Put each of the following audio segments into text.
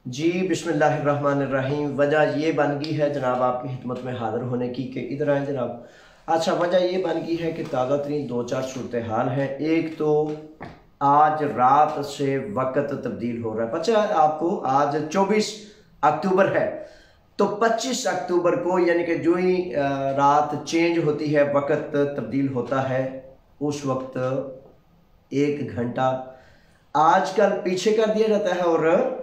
जी बिस्मिल्लाहिर्रहमानिर्रहीम। वजह ये बन गई है जनाब आपकी खिदमत में हाज़िर होने की कि इधर आए जनाब। अच्छा, वजह ये बन गई है कि ताज़ा तरीन दो चार सूरत हाल हैं। एक तो आज रात से वक्त तब्दील हो रहा है। पता है आपको, आज 24 अक्टूबर है, तो 25 अक्टूबर को यानी कि जो ही रात चेंज होती है, वक्त तब्दील होता है, उस वक्त 1 घंटा आजकल पीछे कर दिया जाता है और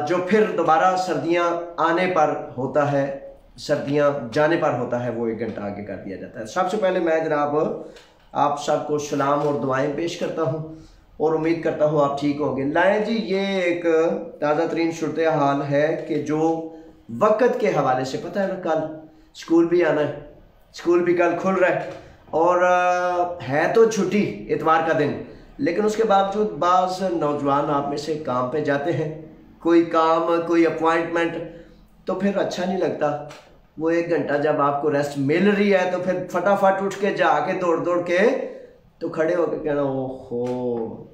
जो फिर दोबारा सर्दियां आने पर होता है, सर्दियां जाने पर होता है, वो 1 घंटा आगे कर दिया जाता है। सबसे पहले मैं जनाब आप सबको सलाम और दुआएं पेश करता हूं और उम्मीद करता हूं आप ठीक होंगे। लाएं जी, ये एक ताज़ा तरीन सूरत हाल है कि जो वक्त के हवाले से, पता है ना, कल स्कूल भी आना है, स्कूल भी कल खुल रहा है और है तो छुट्टी इतवार का दिन, लेकिन उसके बावजूद बाज़ नौजवान आप में से काम पे जाते हैं, कोई काम, कोई अपॉइंटमेंट, तो फिर अच्छा नहीं लगता। वो 1 घंटा जब आपको रेस्ट मिल रही है तो फिर फटाफट उठ के जाके दौड़ दौड़ के तो खड़े होकर कहना ओहो,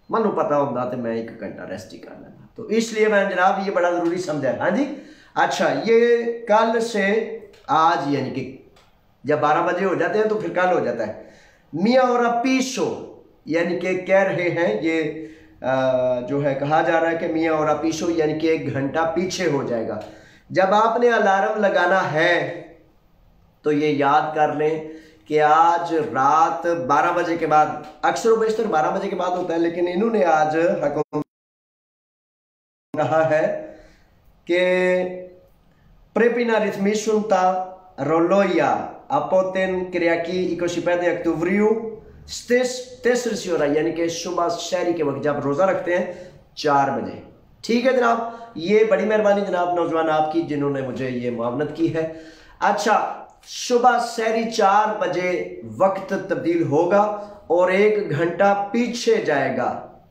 मनु पता होता तो मैं 1 घंटा रेस्ट ही कर लेता। तो इसलिए मैं जनाब ये बड़ा ज़रूरी समझा। हाँ जी। अच्छा, ये कल से आज यानी कि जब 12 बजे हो जाते हैं तो फिर कल हो जाता है। मियाँ और पीसो यानी कि कह रहे हैं, ये जो है कहा जा रहा है कि मियाँ और पीसो यानी कि 1 घंटा पीछे हो जाएगा। जब आपने अलार्म लगाना है तो ये याद कर लें कि आज रात 12 बजे के बाद, अक्सर बेशतर 12 बजे के बाद होता है, लेकिन इन्होंने आज हुक्म कहा है कि प्रेपिना रिथमिशुनता रोलोया अपोतेन क्रियाकी 25 अक्टूबरियो तेसरसियोरा यानी कि सुबह शहरी के वक्त जब रोज़ा रखते हैं 4 बजे। ठीक है जनाब, ये बड़ी मेहरबानी जनाब नौजवान आपकी जिन्होंने मुझे ये मुआवनत की है। अच्छा, सुबह शहरी 4 बजे वक्त तब्दील होगा और 1 घंटा पीछे जाएगा,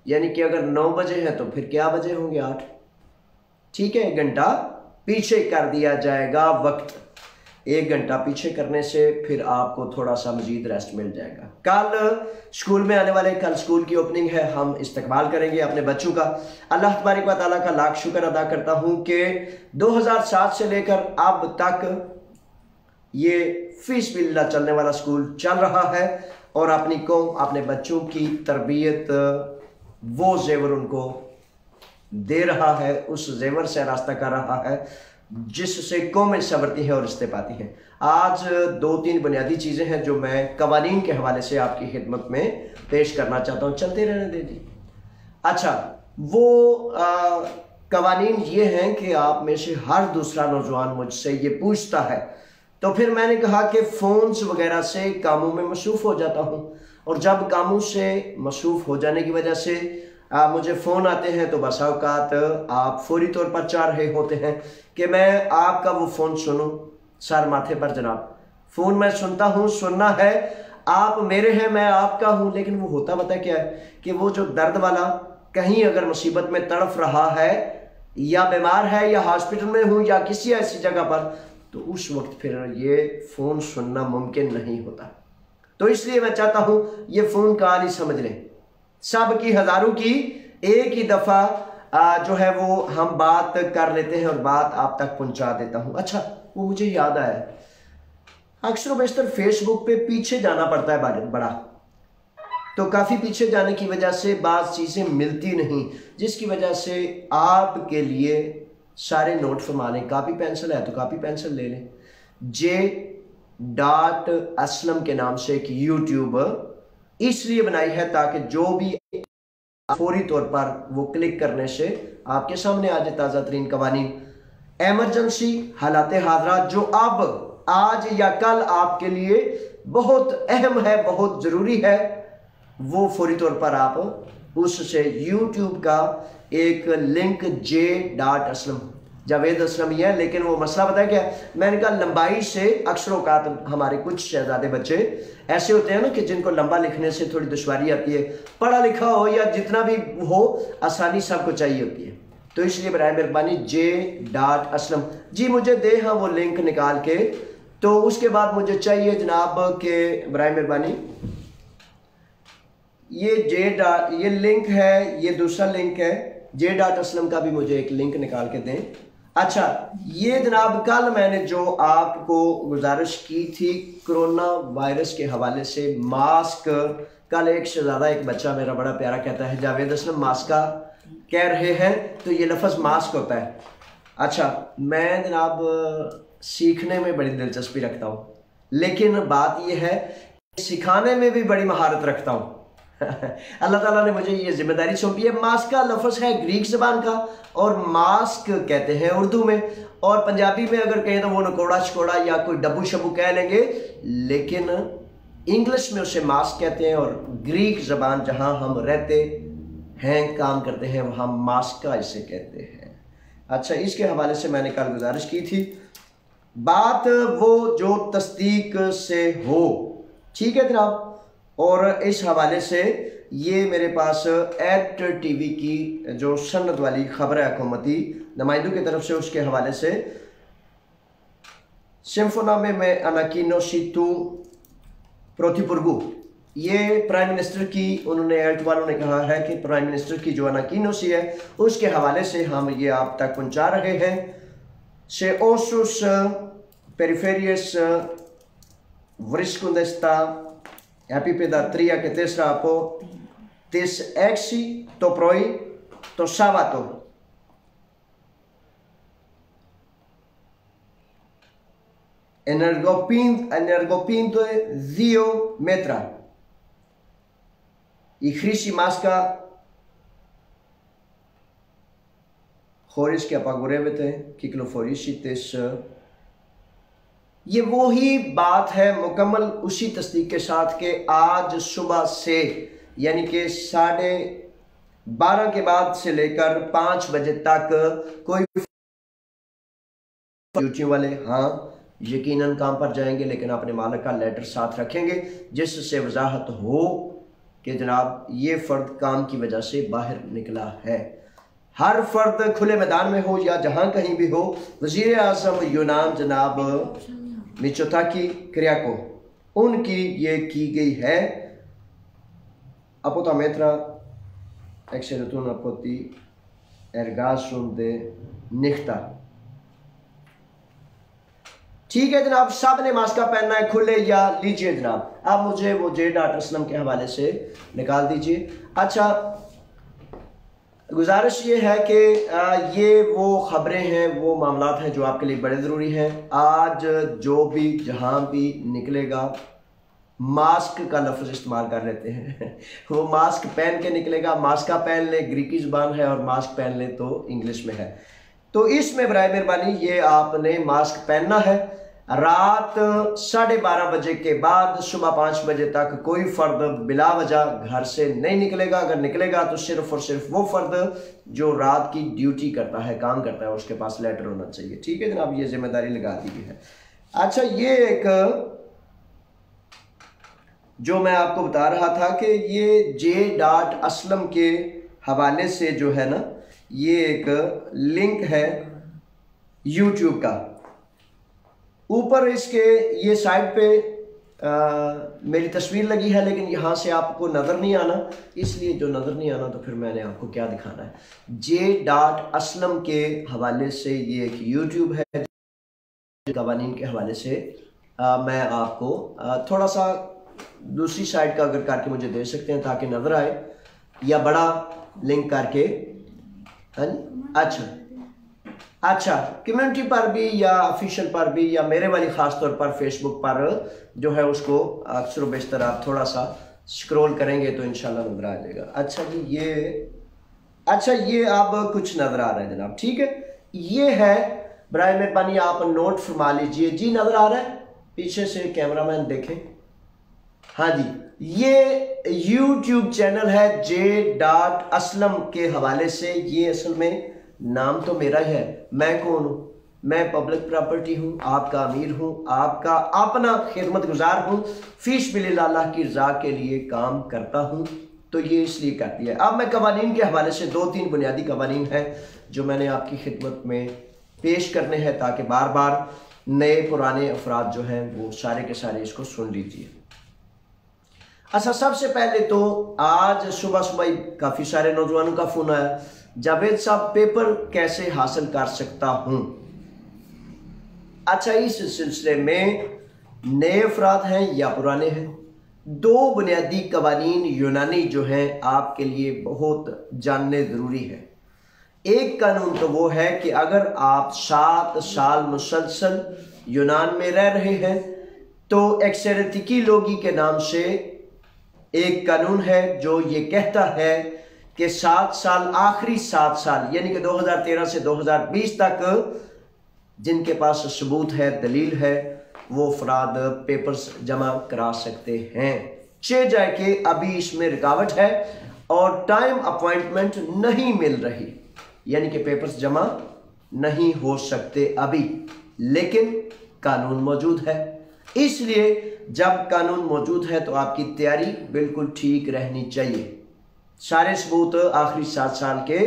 यानी कि अगर 9 बजे है तो फिर क्या बजे होंगे? 8। ठीक है, 1 घंटा पीछे कर दिया जाएगा वक्त। 1 घंटा पीछे करने से फिर आपको थोड़ा सा मजीद रेस्ट मिल जाएगा। कल स्कूल में आने वाले, कल स्कूल की ओपनिंग है, हम इस्तकबाल करेंगे अपने बच्चों का। अल्लाह तबारक व तआला का लाख शुक्र अदा करता हूँ कि 2007 से लेकर अब तक ये फीसबिल्लाह चलने वाला स्कूल चल रहा है और अपनी कौम, अपने बच्चों की तरबियत, वो जेवर उनको दे रहा है, उस जेवर से रास्ता कर रहा है जिससे कौमें संवरती हैं और रिश्ते पाती हैं। आज 2-3 बुनियादी चीज़ें हैं जो मैं कवानीन के हवाले से आपकी खिदमत में पेश करना चाहता हूँ। चलते रहने दे जी। अच्छा, वो कवानीन ये हैं कि आप में से हर दूसरा नौजवान मुझसे ये पूछता है, तो फिर मैंने कहा कि फ़ोन्स वगैरह से कामों में मसरूफ़ हो जाता हूँ, और जब कामों से मसरूफ़ हो जाने की वजह से मुझे फ़ोन आते हैं तो बसा औकात आप फौरी तौर पर चाह रहे होते हैं कि मैं आपका वो फ़ोन सुनूं। सर माथे पर जनाब, फ़ोन मैं सुनता हूँ, सुनना है, आप मेरे हैं, मैं आपका हूँ, लेकिन वो होता पता क्या है कि वो जो दर्द वाला, कहीं अगर मुसीबत में तड़फ रहा है या बीमार है या हॉस्पिटल में हूँ या किसी ऐसी जगह पर, तो उस वक्त फिर ये फ़ोन सुनना मुमकिन नहीं होता। तो इसलिए मैं चाहता हूँ ये फ़ोन कॉल ही समझ लें, सब की हज़ारों की एक ही दफ़ा जो है वो हम बात कर लेते हैं और बात आप तक पहुंचा देता हूं। अच्छा, वो मुझे याद आया, अक्सर बेशतर फेसबुक पे पीछे जाना पड़ता है बड़ा, तो काफ़ी पीछे जाने की वजह से बाज़ चीज़ें मिलती नहीं, जिसकी वजह से आपके लिए सारे नोट फरमा लें। कापी पेंसिल है तो कापी पेंसिल ले लें। J.Aslam के नाम से एक यूट्यूब इसलिए बनाई है ताकि जो भी फौरी तौर पर वो क्लिक करने से आपके सामने आ जाए ताज़ा तरीन कवानीन, एमरजेंसी हालात हादरा जो अब आज या कल आपके लिए बहुत अहम है, बहुत ज़रूरी है, वो फौरी तौर पर आप उससे यूट्यूब का एक लिंक J.Aslam, जावेद असलम ही है, लेकिन वो मसला पता है क्या, मैंने कहा लंबाई से अक्सर औकात हमारे कुछ शहजादे बच्चे ऐसे होते हैं ना कि जिनको लंबा लिखने से थोड़ी दुश्वारी आती है, पढ़ा लिखा हो या जितना भी हो, आसानी सबको चाहिए होती है। तो इसलिए बराए मेहरबानी J.Aslam जी मुझे दे हाँ वो लिंक निकाल के। तो उसके बाद मुझे चाहिए जनाब के बराए मेहरबानी ये लिंक है, ये दूसरा लिंक है J.Aslam का भी मुझे एक लिंक निकाल के दें। अच्छा, ये जनाब कल मैंने जो आपको गुजारिश की थी कोरोना वायरस के हवाले से, मास्क, कल एक शहजादा एक बच्चा मेरा बड़ा प्यारा कहता है जावेद असलम मास्क का कह रहे हैं, तो ये लफ्ज़ मास्क होता है। अच्छा, मैं जनाब सीखने में बड़ी दिलचस्पी रखता हूँ, लेकिन बात यह है सिखाने में भी बड़ी महारत रखता हूँ। अल्लाह ताला ने मुझे ये जिम्मेदारी सौंपी है। मास्क का लफ्ज़ है ग्रीक ज़बान का और मास्क कहते हैं उर्दू में, और पंजाबी में अगर कहें तो वो नकोड़ा शकोड़ा या कोई डब्बू शब्बू कह लेंगे, लेकिन इंग्लिश में उसे मास्क कहते हैं। और ग्रीक ज़बान जहाँ हम रहते हैं, काम करते हैं, वहाँ मास्क का इसे कहते हैं। अच्छा, इसके हवाले से मैंने कल गुजारिश की थी, बात वो जो तस्दीक से हो, ठीक है जनाब। और इस हवाले से ये मेरे पास एट टीवी की जो सनद वाली खबर है हुकूमती नुमाइंदों की तरफ से, उसके हवाले से सिम्फोनामे में अनाकिनो सीतू प्रोथिपुर्गु, ये प्राइम मिनिस्टर की, उन्होंने एल्ट वालों ने कहा है कि प्राइम मिनिस्टर की जो अनाकिनो सी है उसके हवाले से हम ये आप तक पहुंचा रहे हैं। से ओसुस पेरिफेरियस वरिस्कुंदेस्ता Επίπεδα 3 και 4 από τις 6 το πρωί το Σάββατο. Ενεργοποιούνται 2 μέτρα. Η χρήση μάσκα χωρίς και απαγορεύεται κυκλοφορήσει τις ये वही बात है मुकम्मल उसी तस्दीक के साथ के आज सुबह से यानी कि 12:30 के बाद से लेकर 5 बजे तक कोई ड्यूटी वाले हाँ यकीनन काम पर जाएंगे, लेकिन अपने मालिक का लेटर साथ रखेंगे जिससे वजाहत हो कि जनाब ये फ़र्द काम की वजह से बाहर निकला है। हर फर्द खुले मैदान में हो या जहाँ कहीं भी हो, वज़ीर आज़म यूनान जनाब मिचोताकी क्रियाको उनकी ये की गई है। Από τα μέτρα εξαιρετούν από ότι εργάζονται νύχτα। ठीक है जनाब, सब ने मास्क पहनना है, खुले या लीजिए जनाब। अब मुझे वो J.Aslam के हवाले से निकाल दीजिए। अच्छा, गुजारिश ये है कि ये वो ख़बरें हैं, वो मामलात हैं जो आपके लिए बड़े ज़रूरी हैं। आज जो भी जहाँ भी निकलेगा मास्क का लफ्ज़ इस्तेमाल कर लेते हैं वो मास्क पहन के निकलेगा। मास्क का पहन ले ग्रीकी ज़बान है और मास्क पहन ले तो इंग्लिश में है, तो इसमें बराए मेहरबानी ये आपने मास्क पहनना है। रात 12:30 बजे के बाद सुबह 5 बजे तक कोई फ़र्द बिला वजह घर से नहीं निकलेगा। अगर निकलेगा तो सिर्फ़ और सिर्फ वो फ़र्द जो रात की ड्यूटी करता है, काम करता है, उसके पास लेटर होना चाहिए। ठीक है जनाब, ये जिम्मेदारी लगा दी गई है। अच्छा, ये एक जो मैं आपको बता रहा था कि ये J.Aslam के हवाले से जो है ना, ये एक लिंक है यूट्यूब का। ऊपर इसके ये साइड पे मेरी तस्वीर लगी है, लेकिन यहाँ से आपको नज़र नहीं आना, इसलिए जो नज़र नहीं आना तो फिर मैंने आपको क्या दिखाना है। J.Aslam के हवाले से ये एक यूट्यूब है, कवानीन के हवाले से मैं आपको थोड़ा सा दूसरी साइड का अगर करके मुझे दे सकते हैं ताकि नज़र आए, या बड़ा लिंक करके। अच्छा, कम्युनिटी पर भी या ऑफिशियल पर भी या मेरे वाली ख़ास तौर पर फेसबुक पर जो है उसको अक्सर बेशतर आप थोड़ा सा स्क्रॉल करेंगे तो इंशाल्लाह नज़र आ जाएगा। अच्छा जी, ये अब कुछ नज़र आ रहा है जनाब। ठीक है, ये है, बराए मेहरबानी आप नोट फरमा लीजिए जी। नज़र आ रहा है पीछे से, कैमरामैन देखें। हाँ जी, ये YouTube चैनल है J.Aslam के हवाले से। ये असल में नाम तो मेरा ही है, मैं कौन हूँ? मैं पब्लिक प्रॉपर्टी हूँ, आपका अमीर हूँ, आपका अपना खिदमत गुजार हूँ, फीस बिल अल्लाह की रज़ा के लिए काम करता हूँ, तो ये इसलिए करती है। अब मैं कवानीन के हवाले से 2-3 बुनियादी कवानीन हैं जो मैंने आपकी खिदमत में पेश करने हैं ताकि बार बार नए पुराने अफराद जो हैं वो सारे के सारे इसको सुन लीजिए। अच्छा, सबसे पहले तो आज सुबह सुबह ही काफ़ी सारे नौजवानों का फ़ोन आया, जावेद साहब पेपर कैसे हासिल कर सकता हूँ। अच्छा, इस सिलसिले में नए अफराद हैं या पुराने हैं, दो बुनियादी कवानीन यूनानी जो हैं आपके लिए बहुत जानने ज़रूरी है। एक कानून तो वो है कि अगर आप 7 साल मुसलसल यूनान में रह रहे हैं तो एक्सेरेटिकी लोगी के नाम से एक कानून है जो ये कहता है कि 7 साल, आखिरी 7 साल यानी कि 2013 से 2020 तक जिनके पास सबूत है, दलील है, वो अफराद पेपर्स जमा करा सकते हैं। चे जाए कि अभी इसमें रुकावट है और टाइम अपॉइंटमेंट नहीं मिल रही, यानी कि पेपर्स जमा नहीं हो सकते अभी, लेकिन कानून मौजूद है। इसलिए जब कानून मौजूद है तो आपकी तैयारी बिल्कुल ठीक रहनी चाहिए। सारे सबूत आखिरी 7 साल के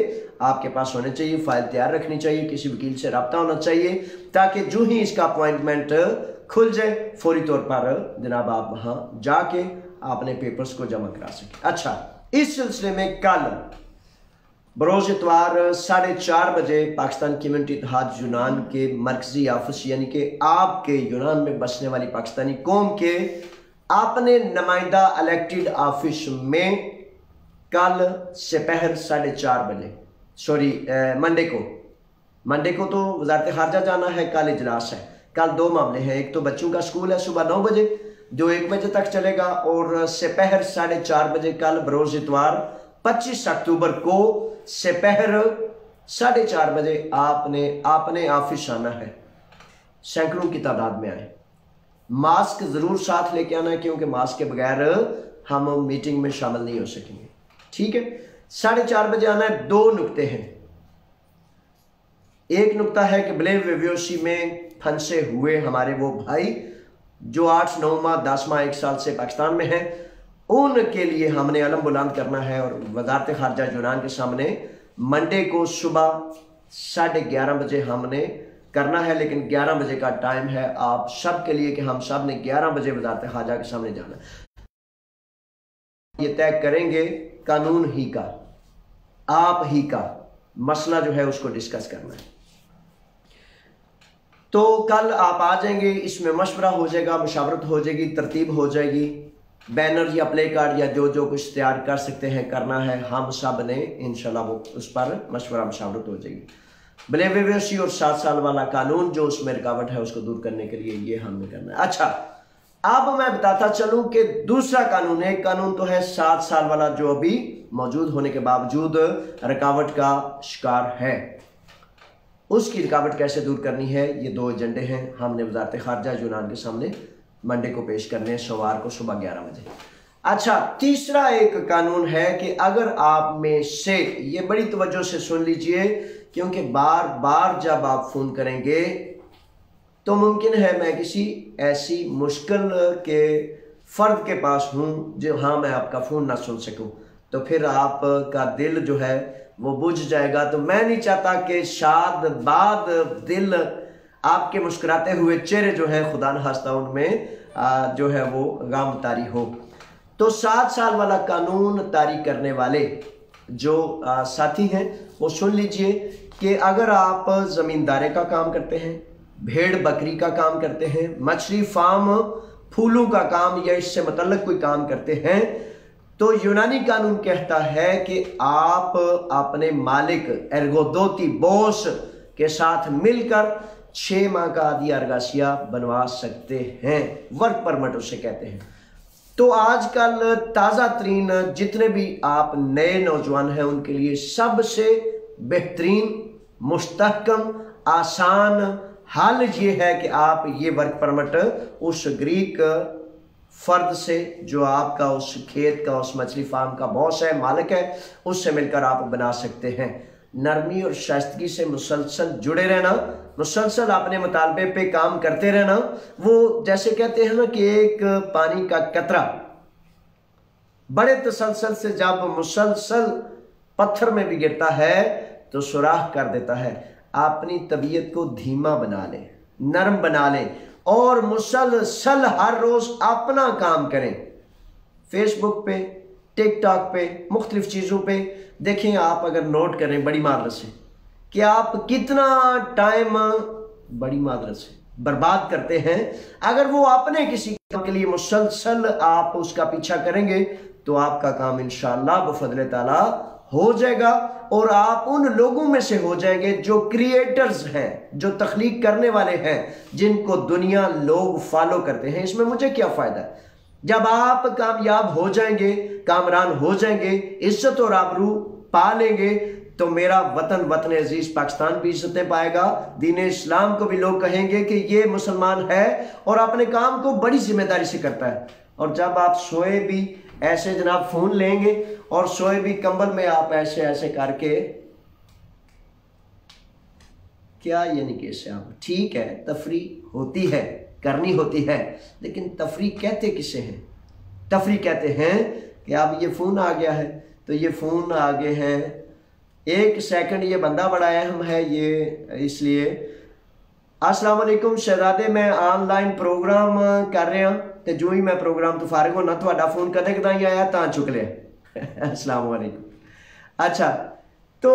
आपके पास होने चाहिए, फाइल तैयार रखनी चाहिए, किसी वकील से रब्ता होना चाहिए ताकि जो ही इसका अपॉइंटमेंट खुल जाए फौरी तौर पर जनाब आप वहां जाके अपने पेपर्स को जमा करा सकें। अच्छा, इस सिलसिले में कल बरोज इतवार 4:30 बजे पाकिस्तान कम्युनिटी इत्तेहाद यूनान के मरकजी ऑफिस यानी कि आपके यूनान में बसने वाली पाकिस्तानी कौम के अपने नुमाइंदा इलेक्टेड ऑफिस में कल दोपहर 4:30 बजे, मंडे को तो वजारत खारजा जाना है, कल इजलास है। कल दो मामले हैं, एक तो बच्चों का स्कूल है सुबह 9 बजे जो 1 बजे तक चलेगा, और दोपहर 4:30 बजे कल बरोज इतवार 25 अक्टूबर को दोपहर 4:30 बजे आपने अपने ऑफिस आना है। सैकड़ों की तादाद में आए, मास्क जरूर साथ लेके आना है क्योंकि मास्क के बगैर हम मीटिंग में शामिल नहीं हो सकेंगे, ठीक है। 4:30 बजे आना है। 2 नुक्ते हैं। एक नुक्ता है कि ब्लेवेवियोसी में फंसे हुए हमारे वो भाई जो 8, 9 माह 10 माह 1 साल से पाकिस्तान में हैं, उनके लिए हमने अलम बुलंद करना है और वजारत खारजा यूनान के सामने मंडे को सुबह 11:30 बजे हमने करना है। लेकिन 11 बजे का टाइम है आप सब के लिए कि हम सब ने 11 बजे वजारत खारजा के सामने जाना है। ये तय करेंगे कानून ही का, आप ही का मसला जो है उसको डिस्कस करना है। तो कल आप आ जाएंगे, इसमें मशवरा हो जाएगा, मुशावरत हो जाएगी, तरतीब हो जाएगी, बैनर या प्ले कार्ड या जो कुछ तैयार कर सकते हैं करना है, हम सब ने इंशाल्लाह वो उस पर मशवरा मुशावरत हो जाएगी। ब्लेवेवियोसी और 7 साल वाला कानून जो उसमें रुकावट है उसको दूर करने के लिए ये हमने करना है। अच्छा, अब मैं बताता चलूं कि दूसरा कानून है, कानून तो है 7 साल वाला जो अभी मौजूद होने के बावजूद रुकावट का शिकार है, उसकी रुकावट कैसे दूर करनी है। ये 2 एजेंडे हैं, हमने वजारत खारजा यूनान के सामने मंडे को पेश करने हैं, सोमवार को सुबह 11 बजे। अच्छा, तीसरा एक कानून है कि अगर आप में से, ये बड़ी तवज्जो से सुन लीजिए क्योंकि बार बार जब आप फोन करेंगे तो मुमकिन है मैं किसी ऐसी मुश्किल के फर्द के पास हूँ जो हाँ मैं आपका फ़ोन ना सुन सकूँ, तो फिर आपका दिल जो है वो बुझ जाएगा। तो मैं नहीं चाहता कि शाद बाद दिल आपके मुस्कुराते हुए चेहरे जो है खुदा न खास्ता उनमें जो है वो गम तारी हो। तो 7 साल वाला कानून तारी करने वाले जो साथी हैं वो सुन लीजिए कि अगर आप ज़मींदारे का काम करते हैं, भेड़ बकरी का काम करते हैं, मछली फार्म, फूलों का काम या इससे मतलब कोई काम करते हैं, तो यूनानी कानून कहता है कि आप अपने मालिक एर्गोदोती बॉस के साथ मिलकर 6 माह का आदि अरगासिया बनवा सकते हैं, वर्क परमिट उसे कहते हैं। तो आजकल ताज़ा तरीन जितने भी आप नए नौजवान हैं उनके लिए सबसे बेहतरीन, मुस्तहकम, आसान हाल ये है कि आप ये वर्क परमिट उस ग्रीक फर्द से जो आपका उस खेत का, उस मछली फार्म का बॉस है, मालिक है, उससे मिलकर आप बना सकते हैं। नरमी और शाइस्तगी से मुसलसल जुड़े रहना, मुसलसल अपने मुतालबे पे काम करते रहना। वो जैसे कहते हैं ना कि एक पानी का कतरा बड़े तसलसल से जब मुसलसल पत्थर में भी गिरता है तो सुराख कर देता है। अपनी तबीयत को धीमा बना ले, नरम बना ले और मुसलसल हर रोज अपना काम करें। फेसबुक पे, टिकटॉक पे, मुख्तलिफ चीज़ों पे देखें आप, अगर नोट करें बड़ी मादरत से कि आप कितना टाइम बड़ी मादरत से बर्बाद करते हैं। अगर वो अपने किसी काम के लिए मुसलसल आप उसका पीछा करेंगे तो आपका काम इंशाअल्लाह बफज़ल ताला हो जाएगा और आप उन लोगों में से हो जाएंगे जो क्रिएटर्स हैं, जो तख्लीक करने वाले हैं, जिनको दुनिया लोग फॉलो करते हैं। इसमें मुझे क्या फ़ायदा है? जब आप कामयाब हो जाएंगे, कामरान हो जाएंगे, इज्जत और आबरू पा लेंगे, तो मेरा वतन, वतन अजीज पाकिस्तान भी इज्जतें पाएगा। दीन इस्लाम को भी लोग कहेंगे कि ये मुसलमान है और अपने काम को बड़ी जिम्मेदारी से करता है। और जब आप सोए भी ऐसे जनाब फोन लेंगे और सोए भी कंबल में आप ऐसे ऐसे करके, क्या यानी कि इससे आप, ठीक है तफरी होती है, करनी होती है, लेकिन तफरी कहते किसे हैं? तफरी कहते हैं कि अब ये फ़ोन आ गया है तो ये फ़ोन आगे है, एक सेकंड ये बंदा बड़ा अहम है, ये इसलिए। अस्सलाम वालेकुम शहजादे, मैं ऑनलाइन प्रोग्राम कर रहा तो जो ही मैं प्रोग्राम तो फारिग होना तो फोन कदे कदा ही आया ता चुक लिया। अस्सलाम वालेकुम। अच्छा, तो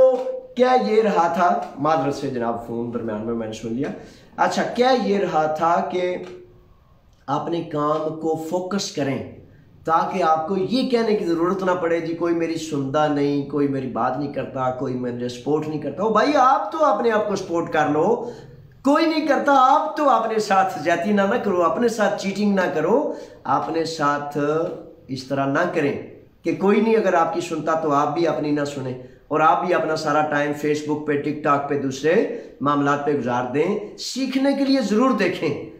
क्या ये रहा था, मादरत से जनाब फ़ोन दरम्यान में मैंने सुन लिया। अच्छा, क्या ये रहा था कि अपने काम को फोकस करें ताकि आपको ये कहने की ज़रूरत ना पड़े जी कोई मेरी सुनता नहीं, कोई मेरी बात नहीं करता, कोई मेरे सपोर्ट नहीं करता। ओ भाई, आप तो अपने आप को सपोर्ट कर लो, कोई नहीं करता, आप तो अपने साथ ज्यादती ना करो, अपने साथ चीटिंग ना करो, अपने साथ इस तरह ना करें कि कोई नहीं अगर आपकी सुनता तो आप भी अपनी ना सुने और आप भी अपना सारा टाइम फेसबुक पे, टिकटॉक पे, दूसरे मामलात पे गुजार दें। सीखने के लिए ज़रूर देखें,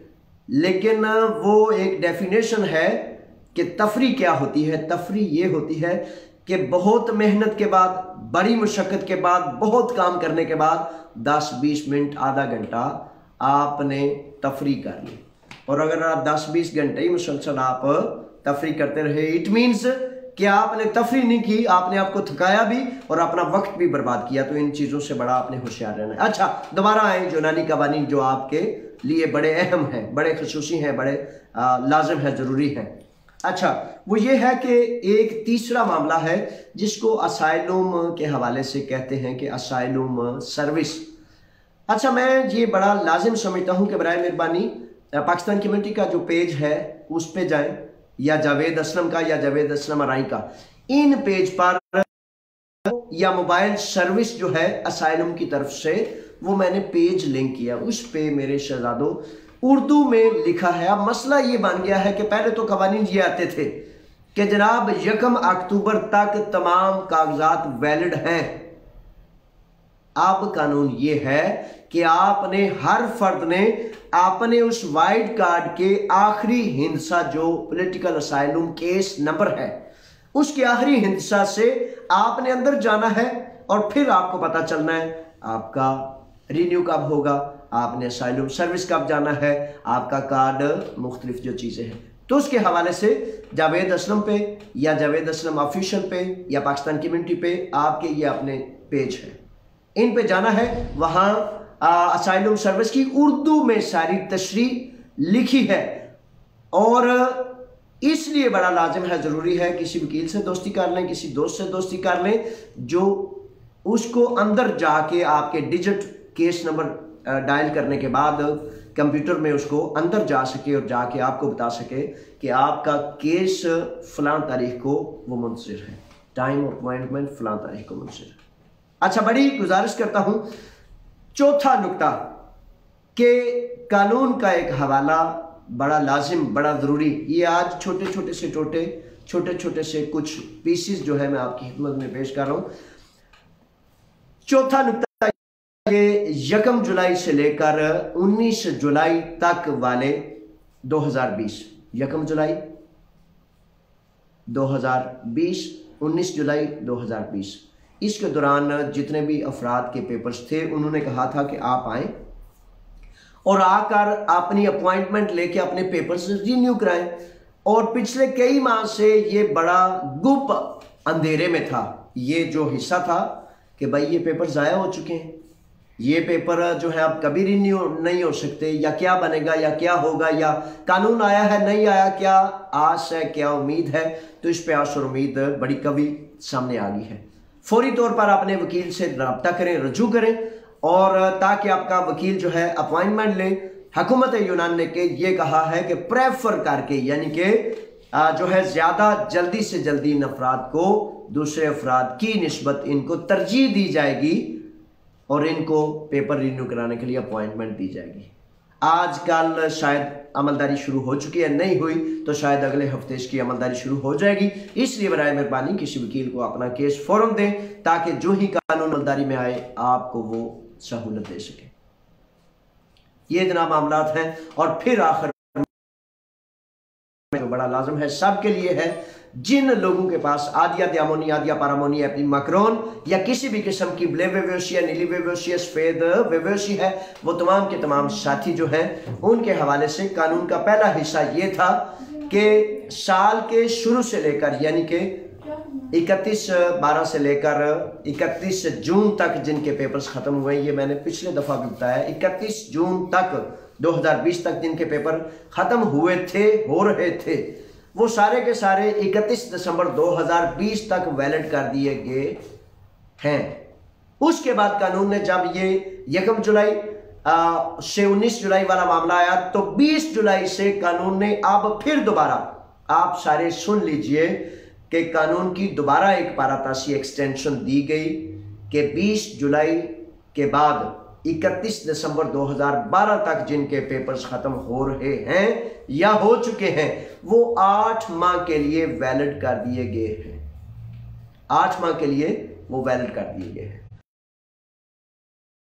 लेकिन वो एक डेफिनेशन है कि तफरी क्या होती है। तफरी ये होती है कि बहुत मेहनत के बाद, बड़ी मुशक्क़त के बाद, बहुत काम करने के बाद 10-20 मिनट, आधा घंटा आपने तफरी कर ली। और अगर आप 10-20 घंटे ही मुसलसल आप तफरी करते रहे, इट मीन्स कि आपने तफरी नहीं की, आपने आपको थकाया भी और अपना वक्त भी बर्बाद किया। तो इन चीज़ों से बड़ा आपने होशियार रहना है। अच्छा, दोबारा आए यूनानी कवानीन जो आपके लिए बड़े अहम हैं, बड़े खसूसी हैं, बड़े लाजिम है, ज़रूरी है। अच्छा, वो ये है कि एक तीसरा मामला है जिसको असाइलम के हवाले से कहते हैं कि असाइलम सर्विस। अच्छा, मैं ये बड़ा लाजिम समझता हूँ कि बराए मेहरबानी पाकिस्तान कम्युनिटी का जो पेज है उस पे जाएं, या जावेद असलम का या जावेद असलम अराई का, इन पेज पर या मोबाइल सर्विस जो है असाइलम की तरफ से, वो मैंने पेज लिंक किया, उस पे मेरे शहजादों उर्दू में लिखा है। अब मसला ये बन गया है कि पहले तो कवानीन ये आते थे कि जनाब 1 अक्टूबर तक तमाम कागजात वैलिड हैं। अब कानून ये है कि आपने, हर फर्द ने आपने उस वाइट कार्ड के आखिरी हिंसा जो पॉलिटिकल असाइलम केस नंबर है, उसके आखिरी हिंसा से आपने अंदर जाना है और फिर आपको पता चलना है आपका रिन्यू कब होगा, आपने असाइलम सर्विस कब जाना है, आपका कार्ड, मुख्तलिफ जो चीज़ें हैं। तो उसके हवाले से जावेद असलम पे या जावेद असलम ऑफिशियल पे या पाकिस्तान कम्युनिटी पे आपके ये अपने पेज है, इन पे जाना है। वहाँ असाइलम सर्विस की उर्दू में सारी तशरीह लिखी है और इसलिए बड़ा लाजिम है, ज़रूरी है, किसी वकील से दोस्ती कर लें, किसी दोस्त से दोस्ती कर लें जो उसको अंदर जाके आपके डिजिट केस नंबर डायल करने के बाद कंप्यूटर में उसको अंदर जा सके और जाके आपको बता सके कि आपका केस फलां तारीख को वो मुंसर है, टाइम अपॉइंटमेंट फलां तारीख को मुंसर है। अच्छा, बड़ी गुजारिश करता हूँ, चौथा नुक्ता के कानून का एक हवाला बड़ा लाजिम, बड़ा ज़रूरी, ये आज छोटे छोटे से कुछ पीसेस जो है मैं आपकी खिदमत में पेश कर रहा हूँ। चौथा नुक्ता ये 1 जुलाई से लेकर 19 जुलाई तक वाले 2020, 1 जुलाई 2020, 19 जुलाई 2020, इसके दौरान जितने भी अफराद के पेपर्स थे उन्होंने कहा था कि आप आएँ और आकर अपनी अपॉइंटमेंट लेके अपने पेपर्स रिन्यू कराएं। और पिछले कई माह से ये बड़ा गुप अंधेरे में था, ये जो हिस्सा था कि भाई ये पेपर ज़ाया हो चुके हैं, ये पेपर जो है अब कभी रिन्यू नहीं हो सकते, या क्या बनेगा या क्या होगा, या कानून आया है नहीं आया, क्या आस है क्या उम्मीद है। तो इस पे आस और उम्मीद बड़ी कभी सामने आ गई है। फौरी तौर पर अपने वकील से रब्ता करें, रजू करें, और ताकि आपका वकील जो है अपॉइंटमेंट ले। हुकूमत यूनान ने के ये कहा है कि प्रेफर करके, यानी कि जो है ज़्यादा जल्दी से जल्दी इन अफराद को दूसरे अफराद की निस्बत इनको तरजीह दी जाएगी और इनको पेपर रिन्यू कराने के लिए अपॉइंटमेंट दी जाएगी। आजकल शायद अमलदारी शुरू हो चुकी है, नहीं हुई तो शायद अगले हफ्ते इसकी अमलदारी शुरू हो जाएगी। इसलिए बराए मेहरबानी किसी वकील को अपना केस फौरन दें, ताकि जो ही कानून अमलदारी में आए आपको वो सहूलत दे सके। ये जनाब मामलात हैं। और फिर आखिर जो बड़ा लाजम है सबके लिए है, जिन लोगों के पास आदिया दियामोनी, आदिया पारामोनी, एपिमाक्रोन या किसी भी किस्म की ब्ले वेवेशी या नीली वेवेशी या सफेद वेवेशी है, वो तमाम के तमाम साथी जो हैं उनके हवाले से कानून का पहला हिस्सा ये था कि साल के शुरू से लेकर, यानी कि 31/12 से लेकर 31 जून तक जिनके पेपर्स खत्म हुए, ये मैंने पिछले दफा भी बताया, 31 जून तक 2020 तक जिनके पेपर खत्म हुए थे, हो रहे थे, वो सारे के सारे 31 दिसंबर 2020 तक वैलिड कर दिए गए हैं। उसके बाद कानून ने जब ये 1 जुलाई से 19 जुलाई वाला मामला आया, तो 20 जुलाई से कानून ने अब फिर दोबारा, आप सारे सुन लीजिए कि कानून की दोबारा एक पारातासी एक्सटेंशन दी गई कि 20 जुलाई के बाद 31 दिसंबर 2012 तक जिनके पेपर्स खत्म हो रहे हैं या हो चुके हैं, वो 8 माह के लिए वैलिड कर दिए गए हैं। 8 माह के लिए वो वैलिड कर दिए गए हैं।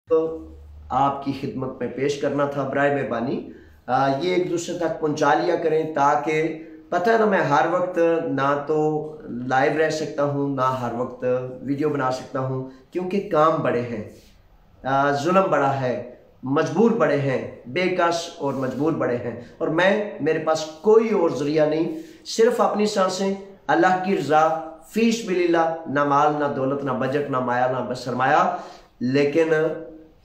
तो आपकी खिदमत में पेश करना था, बराए मेहरबानी ये एक दूसरे तक पहुंचा लिया करें, ताकि पता है ना, मैं हर वक्त ना तो लाइव रह सकता हूँ, ना हर वक्त वीडियो बना सकता हूँ, क्योंकि काम बड़े हैं, जुल्म बड़ा है, मजबूर बड़े हैं, बेकस और मजबूर बड़े हैं, और मेरे पास कोई और जरिया नहीं, सिर्फ अपनी सांसें, अल्लाह की रज़ा, फीस बिलिल्लाह, ना माल ना दौलत ना बजट ना माया ना सरमाया, लेकिन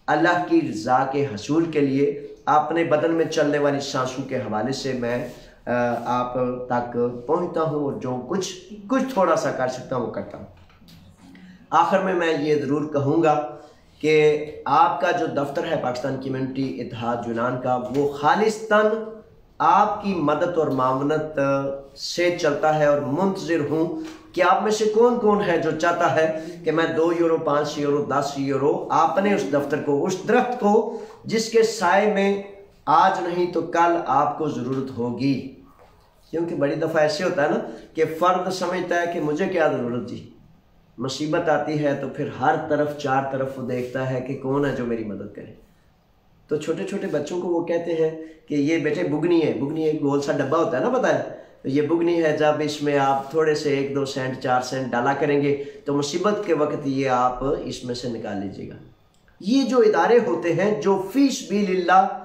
अल्लाह की रज़ा के हसूल के लिए अपने बदन में चलने वाली सांसों के हवाले से मैं आप तक पहुँचता हूँ, और जो कुछ थोड़ा सा कर सकता हूँ वो करता हूँ। आखिर में मैं ये ज़रूर कहूँगा कि आपका जो दफ्तर है पाकिस्तान कम्युनिटी इत्तेहाद यूनान का, वो खालिस्तान आपकी मदद और मावनत से चलता है, और मुंतज़िर हूँ कि आप में से कौन कौन है जो चाहता है कि मैं 2 यूरो 5 यूरो 10 यूरो आपने उस दफ्तर को, उस दरख्त को जिसके साए में आज नहीं तो कल आपको ज़रूरत होगी। क्योंकि बड़ी दफ़ा ऐसे होता है ना कि फ़र्द समझता है कि मुझे क्या ज़रूरत जी, मुसीबत आती है तो फिर हर तरफ चार तरफ वो देखता है कि कौन है जो मेरी मदद करे। तो छोटे छोटे बच्चों को वो कहते हैं कि ये बेटे बुगनी है, बुगनी एक गोल सा डब्बा होता है ना, पता है, तो ये बुगनी है, जब इसमें आप थोड़े से 1-2 सेंट 4 सेंट डाला करेंगे तो मुसीबत के वक्त ये आप इसमें से निकाल लीजिएगा। ये जो इदारे होते हैं जो फीस बिलिल्लाह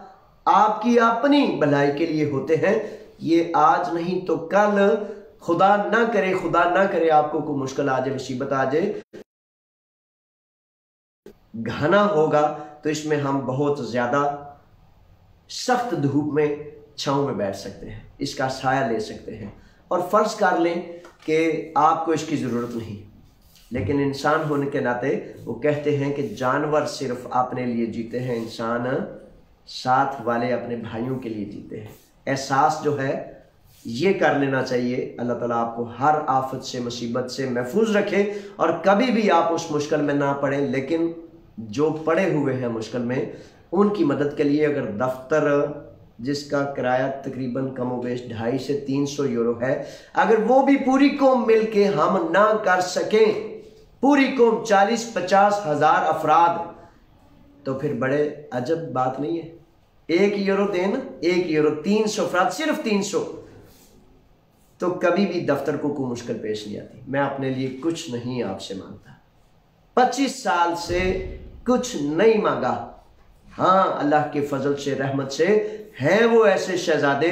आपकी अपनी भलाई के लिए होते हैं, ये आज नहीं तो कल, खुदा ना करे आपको कोई मुश्किल आ जाए, मुसीबत आ जाए, घना होगा तो इसमें हम बहुत ज्यादा सख्त धूप में छांव में बैठ सकते हैं, इसका साया ले सकते हैं, और फर्ज कर लें कि आपको इसकी जरूरत नहीं, लेकिन इंसान होने के नाते वो कहते हैं कि जानवर सिर्फ अपने लिए जीते हैं, इंसान साथ वाले अपने भाइयों के लिए जीते हैं। एहसास जो है ये कर लेना चाहिए। अल्लाह ताला आपको हर आफत से, मुसीबत से महफूज रखे, और कभी भी आप उस मुश्किल में ना पड़े, लेकिन जो पड़े हुए हैं मुश्किल में उनकी मदद के लिए अगर दफ्तर जिसका किराया तकरीबन कम व बेश 250 से 300 यूरो है, अगर वो भी पूरी कौम मिल के हम ना कर सकें, पूरी कौम 40-50 हज़ार अफराद, तो फिर बड़े अजब बात नहीं है। 1 यूरो देना, 1 यूरो 300 अफराद, सिर्फ 300, तो कभी भी दफ्तर को कोई मुश्किल पेश नहीं आती। मैं अपने लिए कुछ नहीं आपसे मांगता, 25 साल से कुछ नहीं मांगा। हाँ, अल्लाह के फजल से, रहमत से हैं वो ऐसे शहजादे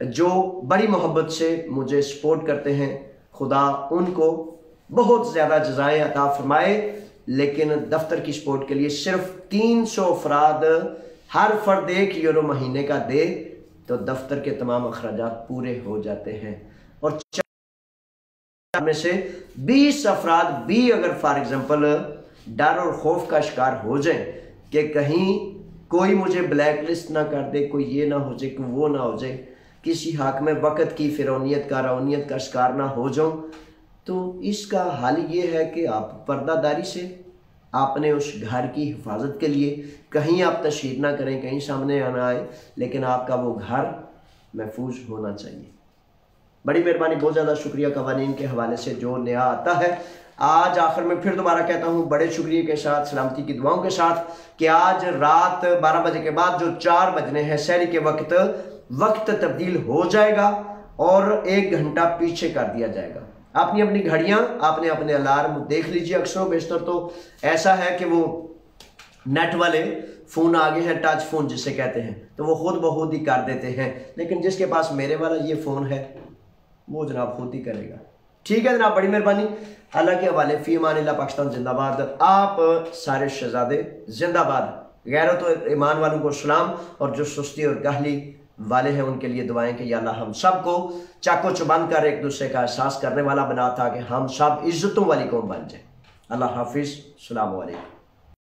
जो बड़ी मोहब्बत से मुझे सपोर्ट करते हैं। खुदा उनको बहुत ज़्यादा जज़ाएं अता फरमाए लेकिन दफ्तर की सपोर्ट के लिए सिर्फ 300 अफराद हर फर्द €1 महीने का दे तो दफ्तर के तमाम अखराजात पूरे हो जाते हैं। और में से 20 अफराद भी अगर फॉर एग्जांपल डर और खौफ का शिकार हो जाए कि कहीं कोई मुझे ब्लैक लिस्ट ना कर दे, कोई ये ना हो जाए, कि वो ना हो जाए, किसी हक में वक़्त की फिरौनियत का रौनियत का शिकार ना हो जाऊं, तो इसका हल ये है कि आप पर्दादारी से आपने उस घर की हिफाजत के लिए कहीं आप तशहीर ना करें, कहीं सामने आना आए, लेकिन आपका वो घर महफूज होना चाहिए। बड़ी मेहरबानी, बहुत ज़्यादा शुक्रिया कवानीन के हवाले से जो नया आता है। आज आखिर में फिर दोबारा कहता हूँ बड़े शुक्रिया के साथ, सलामती की दुआओं के साथ, कि आज रात 12 बजे के बाद जो 4 बजने हैं सहरी के वक्त तब्दील हो जाएगा और 1 घंटा पीछे कर दिया जाएगा। अपनी अपनी घड़ियां, आपने अपने अलार्म देख लीजिए। अक्सर बेशतर तो ऐसा है कि वो नेट वाले फ़ोन आगे हैं, टच फ़ोन जिसे कहते हैं, तो वो खुद ब खुद ही कर देते हैं, लेकिन जिसके पास मेरे वाला ये फ़ोन है वो जनाब खुद ही करेगा। ठीक है जनाब, बड़ी मेहरबानी। अल्लाह के हवाले, फी अमानिल्लाह, पाकिस्तान जिंदाबाद, आप सारे शहजादे जिंदाबाद। गैरत और ईमान वालों को सलाम, और जो सुस्ती और काहली वाले हैं उनके लिए दुआएं कि या अल्लाह हम सबको चाको चुबंद कर एक दूसरे का एहसास करने वाला बना, ताकि हम सब इज्जतों वाली कौम बन जाए। अल्लाह हाफिज़, अस्सलामु अलैकुम।